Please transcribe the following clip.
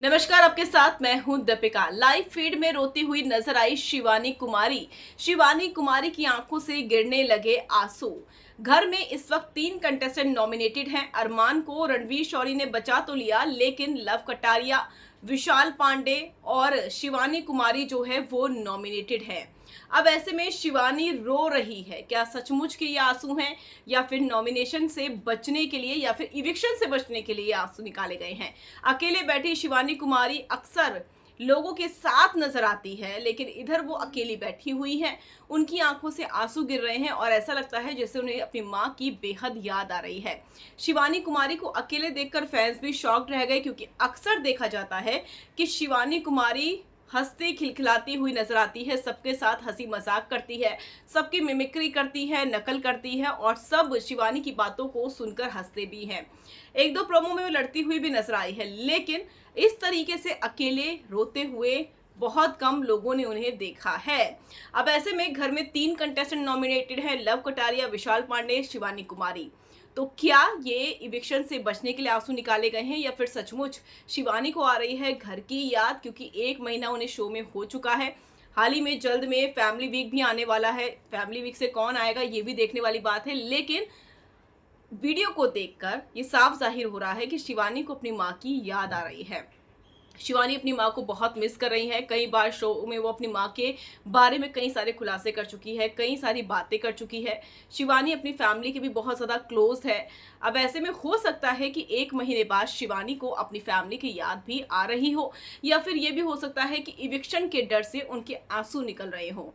नमस्कार, आपके साथ मैं हूं दीपिका। लाइव फीड में रोती हुई नजर आई शिवानी कुमारी। शिवानी कुमारी की आंखों से गिरने लगे आंसू। घर में इस वक्त 3 कंटेस्टेंट नॉमिनेटेड हैं। अरमान को रणवीर शौरी ने बचा तो लिया, लेकिन लव कटारिया, विशाल पांडे और शिवानी कुमारी जो है वो नॉमिनेटेड है। अब ऐसे में शिवानी रो रही है। क्या सचमुच के ये आंसू हैं, या फिर नॉमिनेशन से बचने के लिए, या फिर इविक्शन से बचने के लिए ये आंसू निकाले गए हैं? अकेले बैठी शिवानी कुमारी अक्सर लोगों के साथ नजर आती है, लेकिन इधर वो अकेली बैठी हुई है। उनकी आंखों से आंसू गिर रहे हैं और ऐसा लगता है जैसे उन्हें अपनी मां की बेहद याद आ रही है। शिवानी कुमारी को अकेले देखकर फैंस भी शॉक्ड रह गए, क्योंकि अक्सर देखा जाता है कि शिवानी कुमारी हंसती खिलखिलाती हुई नजर आती है, सबके साथ हंसी मजाक करती है, सबकी मिमिक्री करती है, नकल करती है और सब शिवानी की बातों को सुनकर हंसते भी हैं। एक दो प्रोमो में वो लड़ती हुई भी नजर आई है, लेकिन इस तरीके से अकेले रोते हुए बहुत कम लोगों ने उन्हें देखा है। अब ऐसे में घर में 3 कंटेस्टेंट नॉमिनेटेड हैं, लव कटारिया, विशाल पांडे, शिवानी कुमारी। तो क्या ये इविक्शन से बचने के लिए आंसू निकाले गए हैं, या फिर सचमुच शिवानी को आ रही है घर की याद? क्योंकि 1 महीना उन्हें शो में हो चुका है। हाल ही में जल्द में फैमिली वीक भी आने वाला है। फैमिली वीक से कौन आएगा ये भी देखने वाली बात है, लेकिन वीडियो को देखकर ये साफ जाहिर हो रहा है कि शिवानी को अपनी माँ की याद आ रही है। शिवानी अपनी माँ को बहुत मिस कर रही है। कई बार शो में वो अपनी माँ के बारे में कई सारे खुलासे कर चुकी है, कई सारी बातें कर चुकी है। शिवानी अपनी फैमिली के भी बहुत ज़्यादा क्लोज है। अब ऐसे में हो सकता है कि 1 महीने बाद शिवानी को अपनी फैमिली की याद भी आ रही हो, या फिर ये भी हो सकता है कि इविक्शन के डर से उनके आंसू निकल रहे हों।